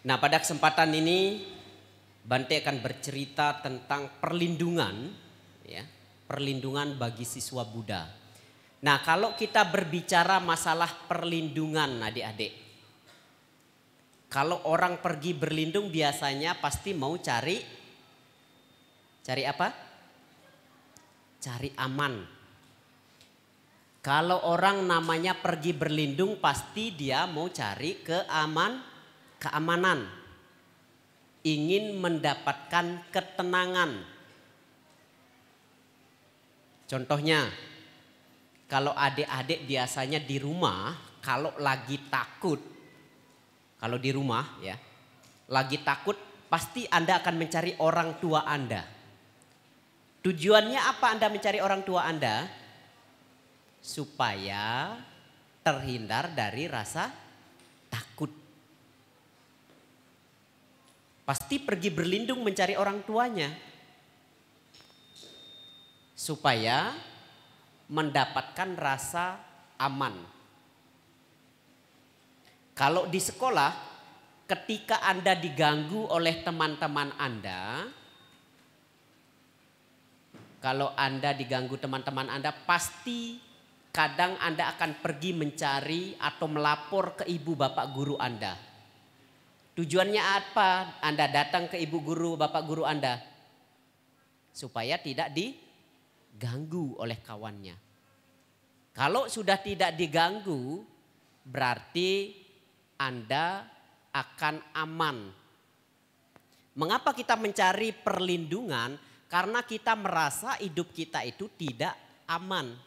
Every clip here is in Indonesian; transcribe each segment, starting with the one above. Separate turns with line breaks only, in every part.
Nah, pada kesempatan ini Bante akan bercerita tentang perlindungan, ya, perlindungan bagi siswa Buddha. Nah, kalau kita berbicara masalah perlindungan adik-adik, kalau orang pergi berlindung biasanya pasti mau cari apa? Cari aman. Kalau orang namanya pergi berlindung pasti dia mau cari keamanan. Ingin mendapatkan ketenangan. Contohnya, kalau adik-adik biasanya di rumah, kalau lagi takut, kalau di rumah ya, lagi takut pasti Anda akan mencari orang tua Anda. Tujuannya apa Anda mencari orang tua Anda? Supaya terhindar dari rasa takut. Pasti pergi berlindung mencari orang tuanya. Supaya mendapatkan rasa aman. Kalau di sekolah, ketika Anda diganggu oleh teman-teman Anda, kalau Anda diganggu teman-teman Anda, pasti kadang Anda akan pergi mencari atau melapor ke ibu bapak guru Anda. Tujuannya apa Anda datang ke ibu guru, bapak guru Anda? Supaya tidak diganggu oleh kawannya. Kalau sudah tidak diganggu, berarti Anda akan aman. Mengapa kita mencari perlindungan? Karena kita merasa hidup kita itu tidak aman.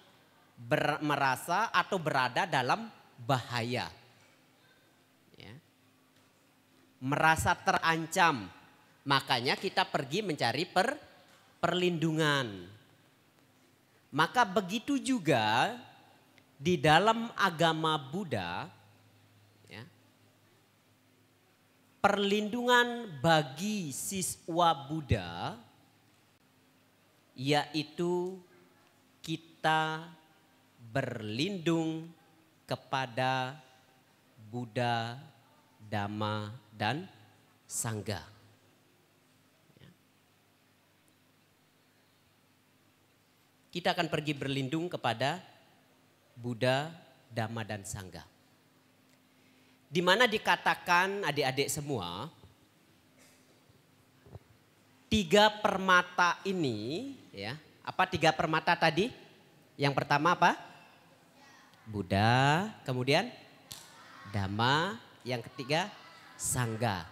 Merasa atau berada dalam bahaya. Merasa terancam, makanya kita pergi mencari perlindungan. Maka begitu juga di dalam agama Buddha, ya, perlindungan bagi siswa Buddha yaitu kita berlindung kepada Buddha, Dhamma, dan Sangha. Kita akan pergi berlindung kepada Buddha, Dhamma, dan Sangha. Di mana dikatakan adik-adik semua, 3 permata ini, ya, apa 3 permata tadi? Yang pertama apa? Buddha, kemudian Dhamma, yang ketiga Sangha.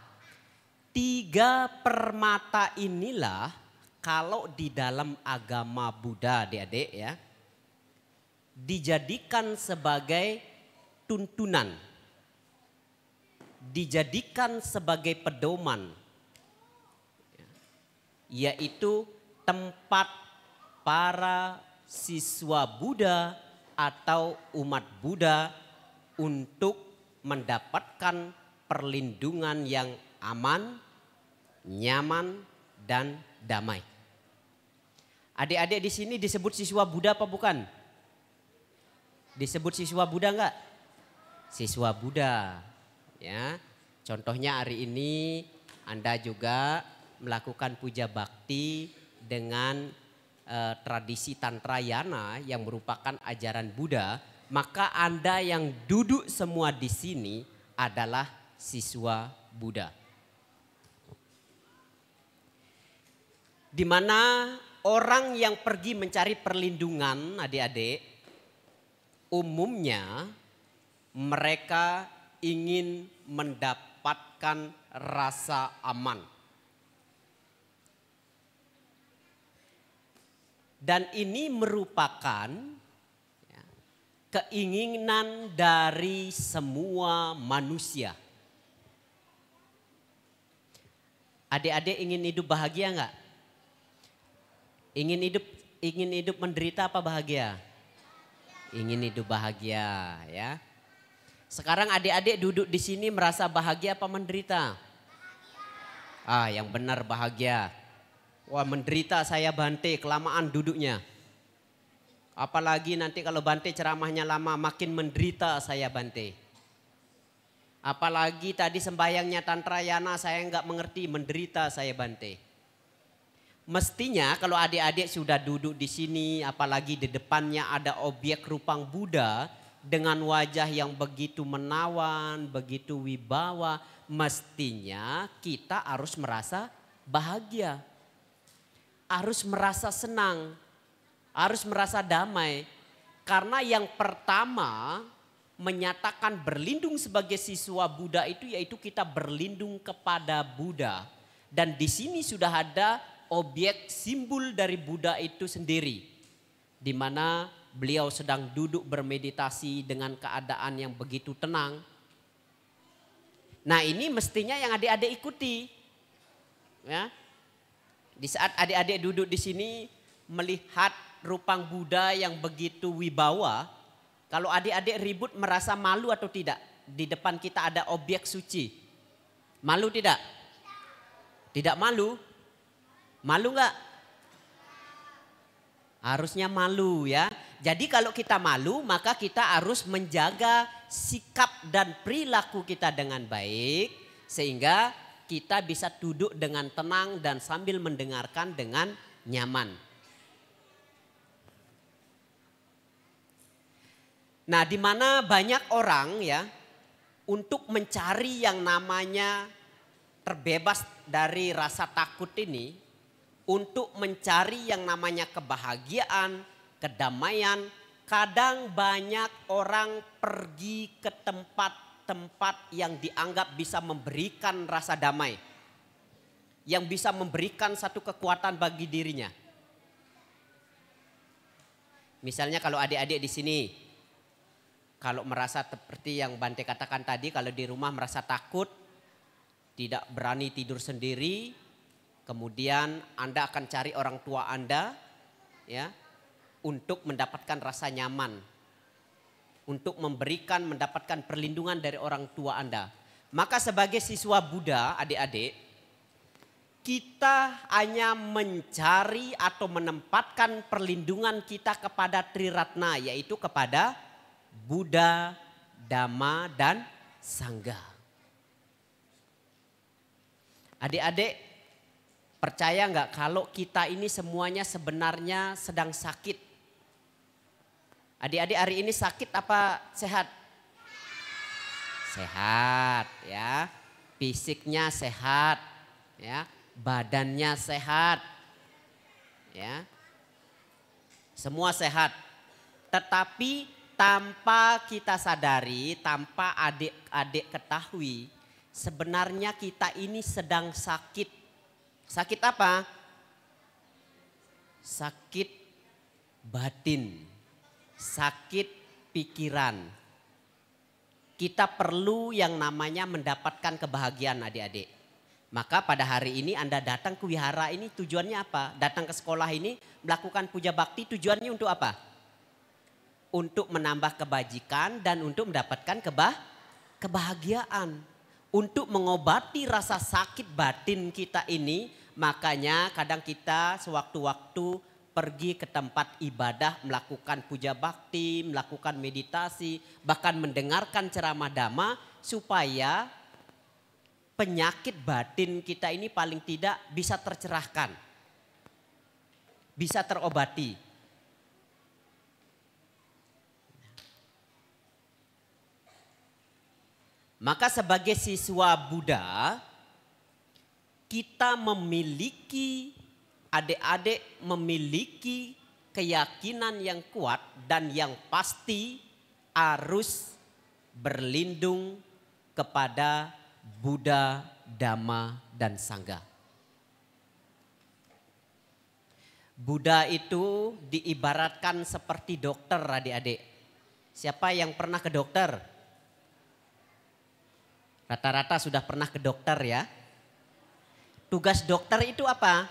3 permata inilah kalau di dalam agama Buddha adik-adik ya, dijadikan sebagai tuntunan, dijadikan sebagai pedoman, yaitu tempat para siswa Buddha atau umat Buddha untuk mendapatkan perlindungan yang aman, nyaman, dan damai. Adik-adik di sini disebut siswa Buddha apa bukan? Disebut siswa Buddha enggak? Siswa Buddha. Ya. Contohnya hari ini Anda juga melakukan puja bakti dengan tradisi Tantrayana yang merupakan ajaran Buddha, maka Anda yang duduk semua di sini adalah siswa Buddha. Di mana orang yang pergi mencari perlindungan adik-adik, umumnya mereka ingin mendapatkan rasa aman. Dan ini merupakan keinginan dari semua manusia. Adik-adik ingin hidup bahagia enggak? Ingin hidup menderita apa bahagia? Ingin hidup bahagia ya. Sekarang adik-adik duduk di sini merasa bahagia apa menderita? Yang benar bahagia. Wah, menderita saya Bante, kelamaan duduknya. Apalagi nanti kalau Bante ceramahnya lama, makin menderita saya Bante. Apalagi tadi sembahyangnya Tantrayana saya nggak mengerti, menderita saya Bante. Mestinya kalau adik-adik sudah duduk di sini, apalagi di depannya ada objek rupang Buddha dengan wajah yang begitu menawan, begitu wibawa, mestinya kita harus merasa bahagia, harus merasa senang, harus merasa damai. Karena yang pertama menyatakan berlindung sebagai siswa Buddha itu yaitu kita berlindung kepada Buddha. Dan di sini sudah ada objek simbol dari Buddha itu sendiri. Di mana beliau sedang duduk bermeditasi dengan keadaan yang begitu tenang. Nah ini mestinya yang adik-adik ikuti. Ya. Di saat adik-adik duduk di sini melihat rupang Buddha yang begitu wibawa, kalau adik-adik ribut merasa malu atau tidak? Di depan kita ada objek suci. Malu tidak? Tidak malu? Malu enggak? Harusnya malu ya. Jadi kalau kita malu maka kita harus menjaga sikap dan perilaku kita dengan baik. Sehingga kita bisa duduk dengan tenang dan sambil mendengarkan dengan nyaman. Nah, di mana banyak orang ya untuk mencari yang namanya terbebas dari rasa takut ini, untuk mencari yang namanya kebahagiaan, kedamaian, kadang banyak orang pergi ke tempat-tempat yang dianggap bisa memberikan rasa damai, yang bisa memberikan satu kekuatan bagi dirinya. Misalnya kalau adik-adik di sini, kalau merasa seperti yang Bante katakan tadi, kalau di rumah merasa takut, tidak berani tidur sendiri, kemudian Anda akan cari orang tua Anda ya untuk mendapatkan rasa nyaman, untuk mendapatkan perlindungan dari orang tua Anda. Maka sebagai siswa Buddha, adik-adik, kita hanya mencari atau menempatkan perlindungan kita kepada Triratna, yaitu kepada Buddha, Dhamma, dan Sangha. Adik-adik percaya nggak kalau kita ini semuanya sebenarnya sedang sakit? Adik-adik hari ini sakit apa sehat? Sehat ya. Fisiknya sehat ya. Badannya sehat ya. Semua sehat. Tetapi tanpa kita sadari, tanpa adik-adik ketahui, sebenarnya kita ini sedang sakit. Sakit apa? Sakit batin, sakit pikiran. Kita perlu yang namanya mendapatkan kebahagiaan adik-adik. Maka pada hari ini Anda datang ke wihara ini tujuannya apa? Datang ke sekolah ini melakukan puja bakti tujuannya untuk apa? Untuk menambah kebajikan dan untuk mendapatkan kebahagiaan. Untuk mengobati rasa sakit batin kita ini, makanya kadang kita sewaktu-waktu pergi ke tempat ibadah, melakukan puja bakti, melakukan meditasi, bahkan mendengarkan ceramah dhamma supaya penyakit batin kita ini paling tidak bisa tercerahkan, bisa terobati. Maka sebagai siswa Buddha, kita memiliki, adik-adik memiliki keyakinan yang kuat dan yang pasti harus berlindung kepada Buddha, Dhamma, dan Sangha. Buddha itu diibaratkan seperti dokter adik-adik. Siapa yang pernah ke dokter? Rata-rata sudah pernah ke dokter ya. Tugas dokter itu apa?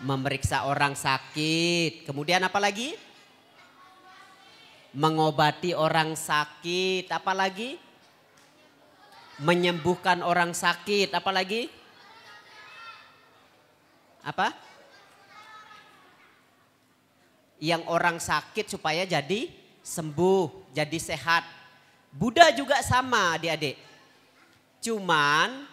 Memeriksa orang sakit. Kemudian apa lagi? Mengobati orang sakit. Apa lagi? Menyembuhkan orang sakit. Apa lagi? Apa? Yang orang sakit supaya jadi sembuh, jadi sehat. Buddha juga sama adik-adik. Cuman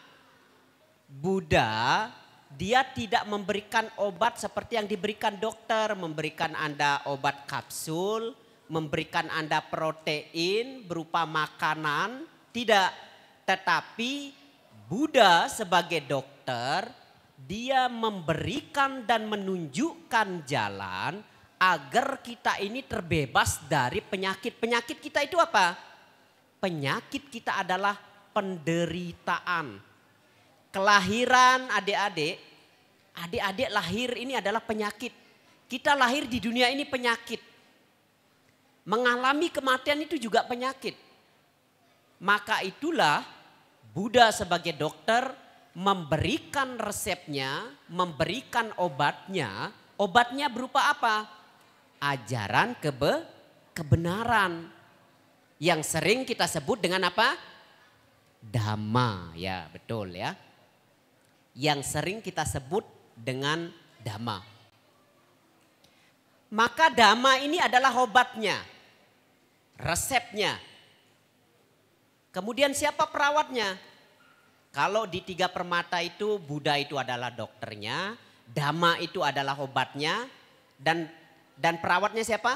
Buddha dia tidak memberikan obat seperti yang diberikan dokter. Memberikan Anda obat kapsul, memberikan Anda protein berupa makanan. Tidak, tetapi Buddha sebagai dokter, dia memberikan dan menunjukkan jalan agar kita ini terbebas dari penyakit. Penyakit kita itu apa? Penyakit kita adalah penderitaan. Kelahiran adik-adik, adik-adik lahir ini adalah penyakit. Kita lahir di dunia ini penyakit. Mengalami kematian itu juga penyakit. Maka itulah Buddha sebagai dokter memberikan resepnya, memberikan obatnya. Obatnya berupa apa? Ajaran kebenaran. Yang sering kita sebut dengan apa? Dhamma, ya betul ya. Yang sering kita sebut dengan Dhamma. Maka Dhamma ini adalah obatnya, resepnya. Kemudian siapa perawatnya? Kalau di Tiga Permata itu Buddha itu adalah dokternya, Dhamma itu adalah obatnya, dan perawatnya siapa?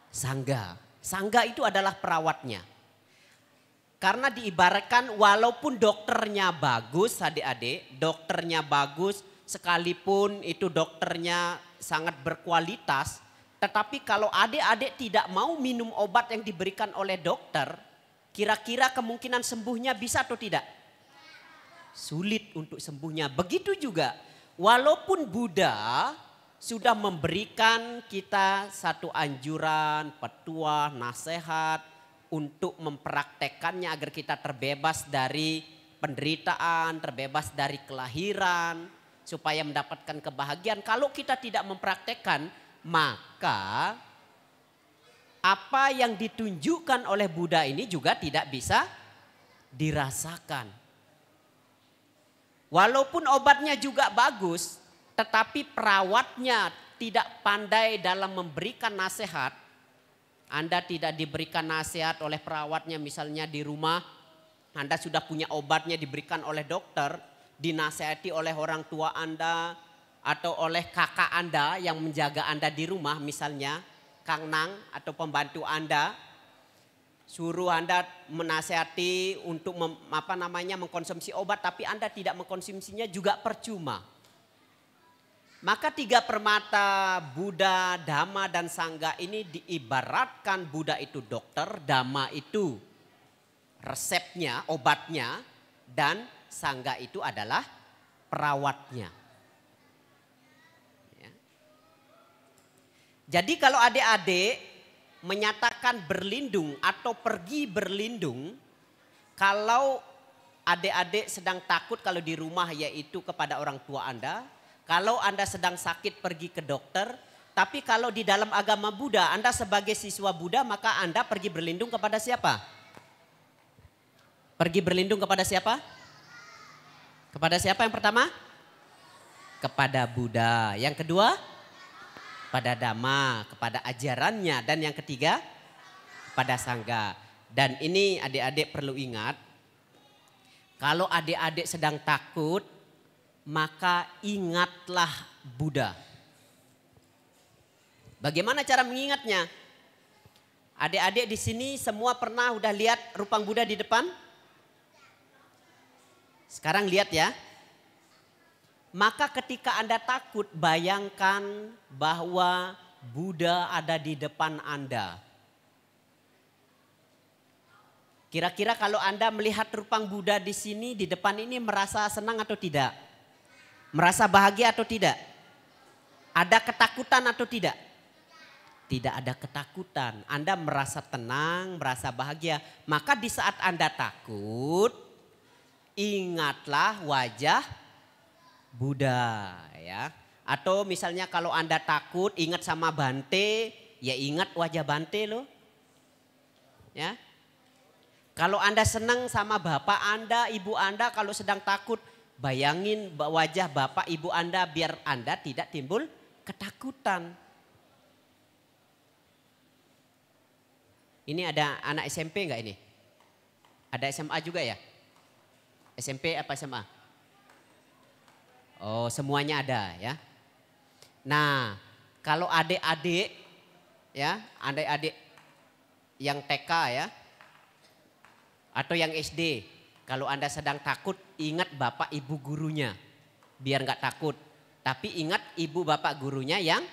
Sangga. Sangga itu adalah perawatnya. Karena diibaratkan walaupun dokternya bagus adik-adik, dokternya bagus sekalipun itu dokternya sangat berkualitas, tetapi kalau adik-adik tidak mau minum obat yang diberikan oleh dokter, kira-kira kemungkinan sembuhnya bisa atau tidak? Sulit untuk sembuhnya. Begitu juga walaupun Buddha sudah memberikan kita satu anjuran, petua, nasihat untuk mempraktekannya agar kita terbebas dari penderitaan, terbebas dari kelahiran, supaya mendapatkan kebahagiaan. Kalau kita tidak mempraktekkan, maka apa yang ditunjukkan oleh Buddha ini juga tidak bisa dirasakan. Walaupun obatnya juga bagus, tetapi perawatnya tidak pandai dalam memberikan nasihat. Anda tidak diberikan nasihat oleh perawatnya, misalnya di rumah Anda sudah punya obatnya diberikan oleh dokter, dinasihati oleh orang tua Anda atau oleh kakak Anda yang menjaga Anda di rumah, misalnya Kang Nang atau pembantu Anda, suruh Anda menasihati untuk mengkonsumsi obat, tapi Anda tidak mengkonsumsinya juga percuma. Maka Tiga Permata Buddha, Dhamma dan Sangga ini diibaratkan Buddha itu dokter, Dhamma itu resepnya, obatnya, dan Sangga itu adalah perawatnya. Ya. Jadi kalau adik-adik menyatakan berlindung atau pergi berlindung, kalau adik-adik sedang takut kalau di rumah yaitu kepada orang tua Anda, kalau Anda sedang sakit pergi ke dokter, tapi kalau di dalam agama Buddha Anda sebagai siswa Buddha maka Anda pergi berlindung kepada siapa? Pergi berlindung kepada siapa? Kepada siapa yang pertama? Kepada Buddha. Yang kedua? Pada Dhamma, kepada ajarannya. Dan yang ketiga? Pada Sangga. Dan ini adik-adik perlu ingat, kalau adik-adik sedang takut, maka ingatlah Buddha. Bagaimana cara mengingatnya? Adik-adik di sini semua pernah udah lihat rupang Buddha di depan? Sekarang lihat ya. Maka ketika Anda takut, bayangkan bahwa Buddha ada di depan Anda. Kira-kira kalau Anda melihat rupang Buddha di sini, di depan ini, merasa senang atau tidak? Merasa bahagia atau tidak? Ada ketakutan atau tidak? Tidak ada ketakutan. Anda merasa tenang, merasa bahagia. Maka di saat Anda takut, ingatlah wajah Buddha ya. Atau misalnya kalau Anda takut ingat sama Bante, ya ingat wajah Bante loh. Ya. Kalau Anda senang sama bapak Anda, ibu Anda, kalau sedang takut, bayangin wajah bapak ibu Anda biar Anda tidak timbul ketakutan. Ini ada anak SMP enggak ini? Ada SMA juga ya? SMP apa SMA? Oh, semuanya ada ya. Nah, kalau adik-adik ya, adik-adik yang TK ya, atau yang SD, kalau Anda sedang takut, ingat bapak ibu gurunya, biar nggak takut. Tapi ingat ibu bapak gurunya yang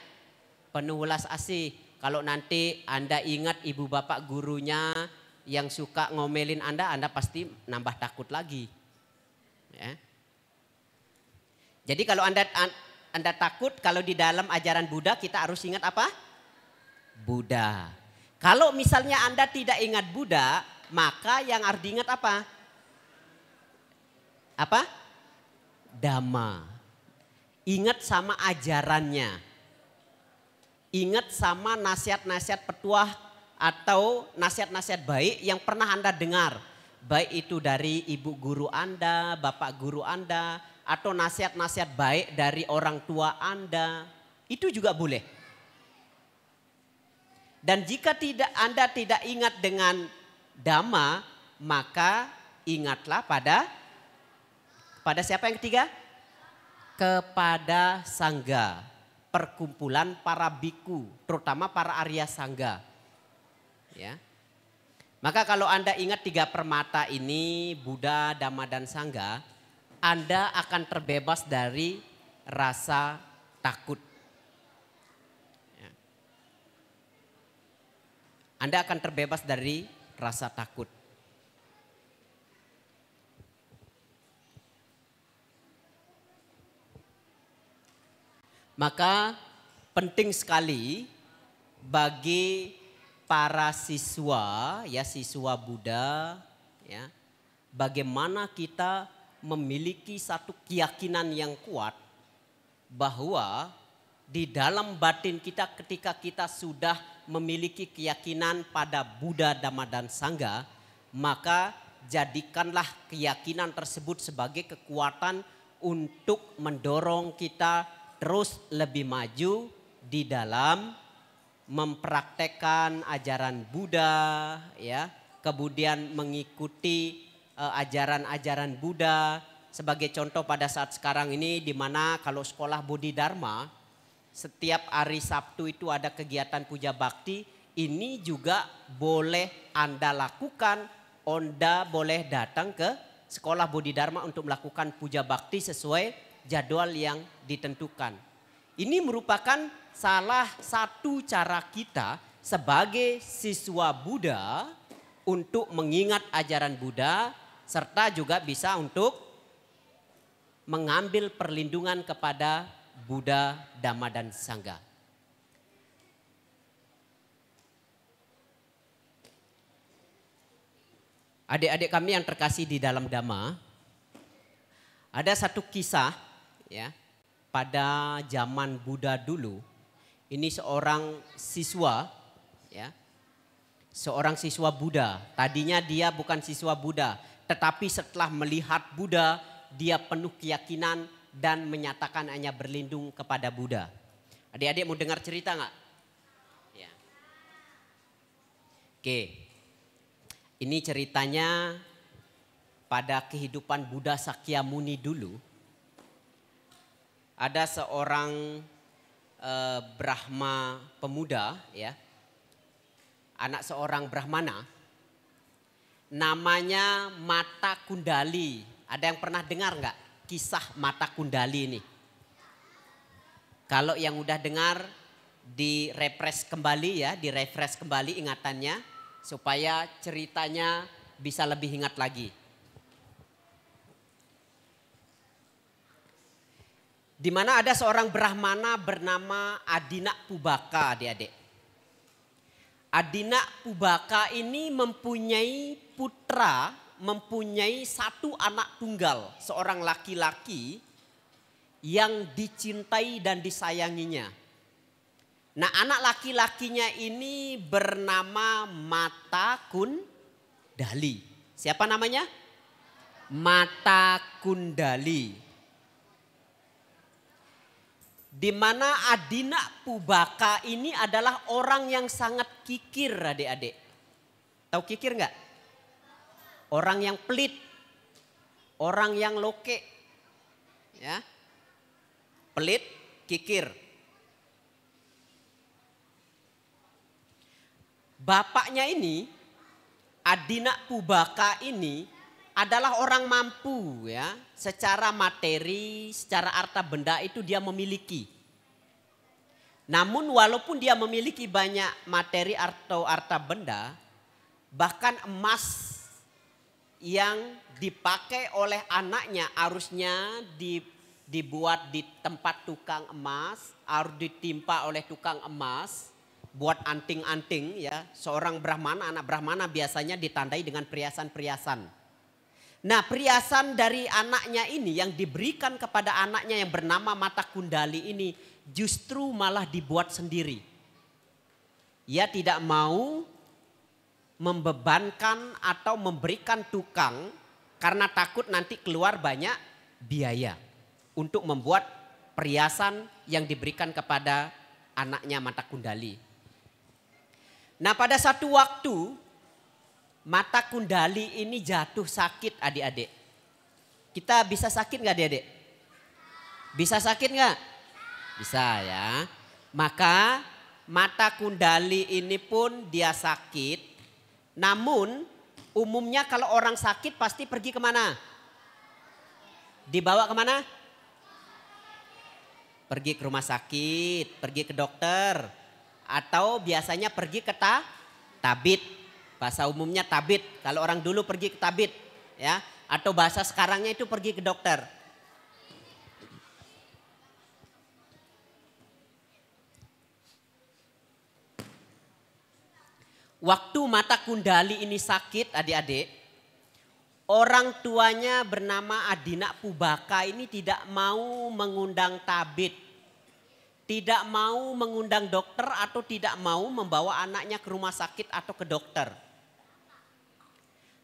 penuh welas asih. Kalau nanti Anda ingat ibu bapak gurunya yang suka ngomelin Anda pasti nambah takut lagi. Ya. Jadi kalau Anda takut, kalau di dalam ajaran Buddha kita harus ingat apa? Buddha. Kalau misalnya Anda tidak ingat Buddha, maka yang harus diingat apa? Apa? Dhamma. Ingat sama ajarannya. Ingat sama nasihat-nasihat petuah atau nasihat-nasihat baik yang pernah Anda dengar. Baik itu dari ibu guru Anda, bapak guru Anda, atau nasihat-nasihat baik dari orang tua Anda. Itu juga boleh. Dan jika Anda tidak ingat dengan Dhamma, maka ingatlah pada siapa yang ketiga? Kepada Sangga, perkumpulan para biku, terutama para Arya Sangga. Ya. Maka kalau Anda ingat 3 permata ini, Buddha, Dhamma, dan Sangga, Anda akan terbebas dari rasa takut. Ya. Anda akan terbebas dari rasa takut. Maka penting sekali bagi para siswa, ya siswa Buddha, ya, bagaimana kita memiliki satu keyakinan yang kuat bahwa di dalam batin kita ketika kita sudah memiliki keyakinan pada Buddha, Dhamma, dan Sangga, maka jadikanlah keyakinan tersebut sebagai kekuatan untuk mendorong kita terus lebih maju di dalam mempraktekkan ajaran Buddha, ya, kemudian mengikuti ajaran-ajaran Buddha. Sebagai contoh pada saat sekarang ini di mana kalau sekolah Bodhidharma setiap hari Sabtu itu ada kegiatan puja bakti, ini juga boleh Anda lakukan. Anda boleh datang ke sekolah Bodhidharma untuk melakukan puja bakti sesuai jadwal yang ditentukan. Ini merupakan salah satu cara kita sebagai siswa Buddha untuk mengingat ajaran Buddha serta juga bisa untuk mengambil perlindungan kepada Buddha, Dhamma, dan Sangga. Adik-adik kami yang terkasih di dalam Dhamma, ada satu kisah ya, pada zaman Buddha dulu. Ini seorang siswa ya, seorang siswa Buddha. Tadinya dia bukan siswa Buddha, tetapi setelah melihat Buddha, dia penuh keyakinan dan menyatakan hanya berlindung kepada Buddha. Adik-adik mau dengar cerita nggak? Ya. Oke, ini ceritanya pada kehidupan Buddha Sakyamuni dulu. Ada seorang Brahma pemuda, ya, anak seorang Brahmana, namanya Mata Kundali. Ada yang pernah dengar nggak kisah Mata Kundali ini? Kalau yang udah dengar, refresh kembali ingatannya supaya ceritanya bisa lebih ingat lagi. Di mana ada seorang Brahmana bernama Adinak Pubaka, adik-adik. Adinak Pubaka ini mempunyai putra, mempunyai satu anak tunggal, seorang laki-laki yang dicintai dan disayanginya. Nah, anak laki-lakinya ini bernama Mata Kundali. Siapa namanya? Mata Kundali. Di mana Adinak Pubaka ini adalah orang yang sangat kikir, adik-adik. Tahu kikir nggak? Orang yang pelit, orang yang loke, ya, pelit, kikir. Bapaknya ini, Adina Pubaka ini adalah orang mampu, ya, secara materi, secara harta benda itu dia memiliki. Namun walaupun dia memiliki banyak materi atau harta benda, bahkan emas yang dipakai oleh anaknya harusnya dibuat di tempat tukang emas, harus ditimpa oleh tukang emas, buat anting-anting, ya. Seorang brahmana, anak brahmana biasanya ditandai dengan perhiasan-perhiasan. Nah, perhiasan dari anaknya ini yang diberikan kepada anaknya yang bernama Mata Kundali ini justru malah dibuat sendiri. Ia tidak mau membebankan atau memberikan tukang karena takut nanti keluar banyak biaya untuk membuat perhiasan yang diberikan kepada anaknya Mata Kundali. Nah, pada satu waktu Mata Kundali ini jatuh sakit, adik-adik. Kita bisa sakit nggak, adik-adik? Bisa sakit nggak? Bisa, ya. Maka Mata Kundali ini pun dia sakit. Namun umumnya kalau orang sakit pasti pergi kemana? Dibawa kemana? Pergi ke rumah sakit, pergi ke dokter. Atau biasanya pergi ke tabib. Bahasa umumnya tabib. Kalau orang dulu pergi ke tabib, ya. Atau bahasa sekarangnya itu pergi ke dokter. Waktu Mata Kundali ini sakit, adik-adik, orang tuanya bernama Adina Pubaka ini tidak mau mengundang tabib, tidak mau mengundang dokter atau tidak mau membawa anaknya ke rumah sakit atau ke dokter.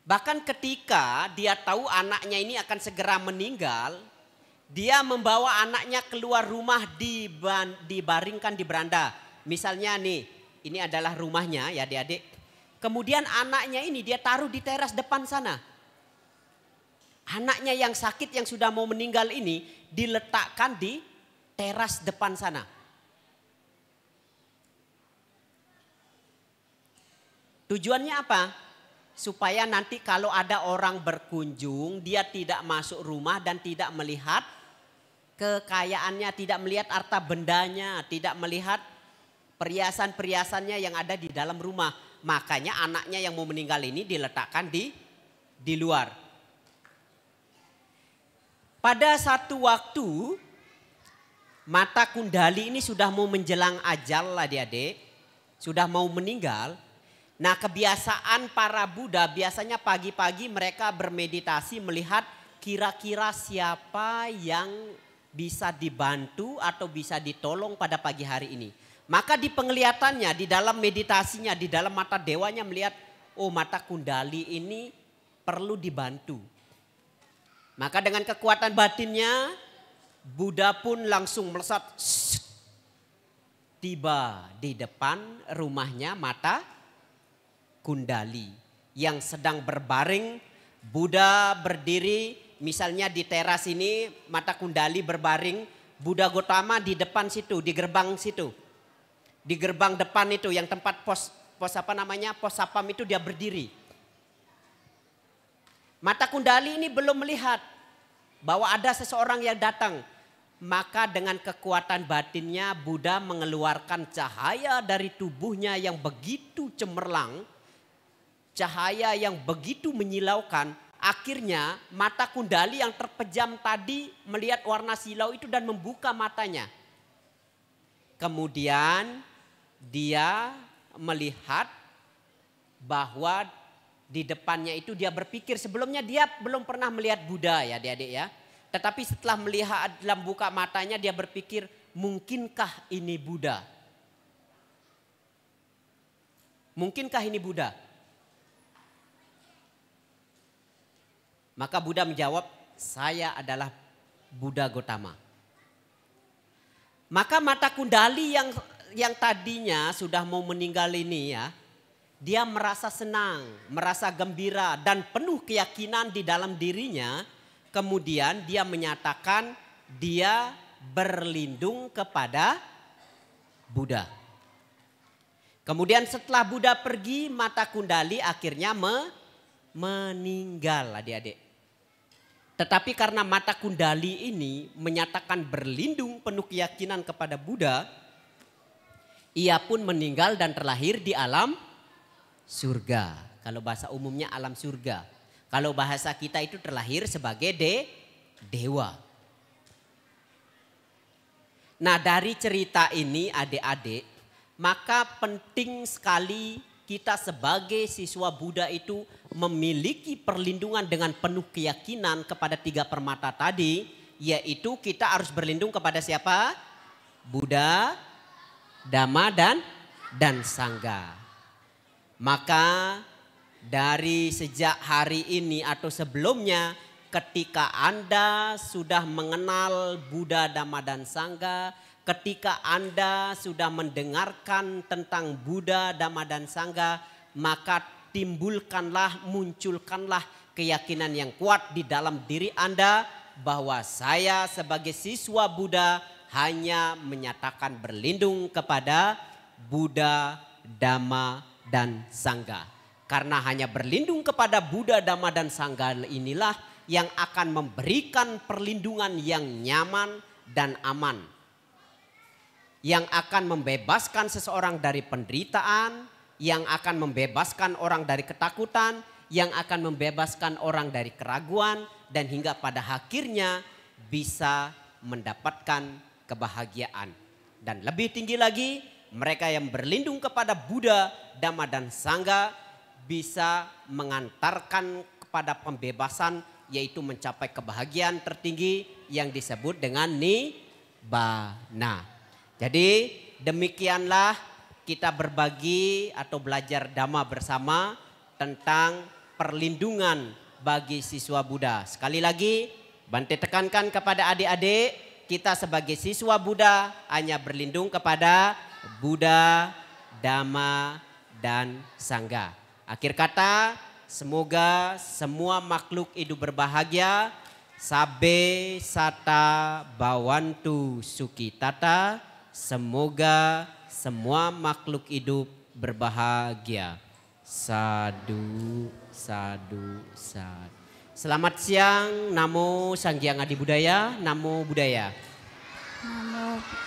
Bahkan ketika dia tahu anaknya ini akan segera meninggal, dia membawa anaknya keluar rumah dibaringkan di beranda. Misalnya nih, ini adalah rumahnya, ya adik-adik. Kemudian anaknya ini dia taruh di teras depan sana. Anaknya yang sakit yang sudah mau meninggal ini diletakkan di teras depan sana. Tujuannya apa? Supaya nanti kalau ada orang berkunjung, dia tidak masuk rumah dan tidak melihat kekayaannya, tidak melihat harta bendanya, tidak melihat perhiasan-perhiasannya yang ada di dalam rumah. Makanya anaknya yang mau meninggal ini diletakkan di luar. Pada satu waktu Mata Kundali ini sudah mau menjelang ajal, adik-adik, sudah mau meninggal. Nah, kebiasaan para Buddha biasanya pagi-pagi mereka bermeditasi melihat kira-kira siapa yang bisa dibantu atau bisa ditolong pada pagi hari ini. Maka di penglihatannya, di dalam meditasinya, di dalam mata dewanya melihat, oh Mata Kundali ini perlu dibantu. Maka dengan kekuatan batinnya, Buddha pun langsung melesat tiba di depan rumahnya Mata Kundali yang sedang berbaring. Buddha berdiri misalnya di teras ini, Mata Kundali berbaring, Buddha Gotama di depan situ, di gerbang situ. Di gerbang depan itu yang tempat pos apa namanya? Pos sapam itu dia berdiri. Mata Kundali ini belum melihat bahwa ada seseorang yang datang. Maka dengan kekuatan batinnya Buddha mengeluarkan cahaya dari tubuhnya yang begitu cemerlang. Cahaya yang begitu menyilaukan. Akhirnya Mata Kundali yang terpejam tadi melihat warna silau itu dan membuka matanya. Kemudian dia melihat bahwa di depannya itu dia berpikir, sebelumnya dia belum pernah melihat Buddha, ya adik-adik ya. Tetapi setelah melihat dalam buka matanya dia berpikir, mungkinkah ini Buddha? Mungkinkah ini Buddha? Maka Buddha menjawab, saya adalah Buddha Gotama. Maka Mata Kundali yang tadinya sudah mau meninggal ini ya, dia merasa senang, merasa gembira dan penuh keyakinan di dalam dirinya. Kemudian dia menyatakan dia berlindung kepada Buddha. Kemudian setelah Buddha pergi, Mata Kundali akhirnya meninggal, adik-adik. Tetapi karena Mata Kundali ini menyatakan berlindung penuh keyakinan kepada Buddha, ia pun meninggal dan terlahir di alam surga. Kalau bahasa umumnya alam surga. Kalau bahasa kita itu terlahir sebagai dewa. Nah, dari cerita ini adik-adik, maka penting sekali kita sebagai siswa Buddha itu memiliki perlindungan dengan penuh keyakinan kepada 3 permata tadi. Yaitu kita harus berlindung kepada siapa? Buddha, Dhamma dan Sangha. Maka dari sejak hari ini atau sebelumnya, ketika Anda sudah mengenal Buddha, Dhamma dan Sangha, ketika Anda sudah mendengarkan tentang Buddha, Dhamma dan Sangha, maka munculkanlah keyakinan yang kuat di dalam diri Anda bahwa saya sebagai siswa Buddha hanya menyatakan berlindung kepada Buddha, Dhamma dan Sangha. Karena hanya berlindung kepada Buddha, Dhamma dan Sangha inilah yang akan memberikan perlindungan yang nyaman dan aman. Yang akan membebaskan seseorang dari penderitaan, yang akan membebaskan orang dari ketakutan, yang akan membebaskan orang dari keraguan, dan hingga pada akhirnya bisa mendapatkan kebahagiaan. Dan lebih tinggi lagi, mereka yang berlindung kepada Buddha, Dhamma dan Sangha bisa mengantarkan kepada pembebasan, yaitu mencapai kebahagiaan tertinggi yang disebut dengan nibbana. Jadi demikianlah kita berbagi atau belajar Dhamma bersama tentang perlindungan bagi siswa Buddha. Sekali lagi Bante tekankan kepada adik-adik, kita sebagai siswa Buddha hanya berlindung kepada Buddha, Dhamma dan Sangha. Akhir kata, semoga semua makhluk hidup berbahagia. Sabe sata bawantu sukitata. Semoga semua makhluk hidup berbahagia. Sadu, sadu, sadu. Selamat siang, Namo Sanghyang Adi Budaya, Namo Buddhaya.
Namo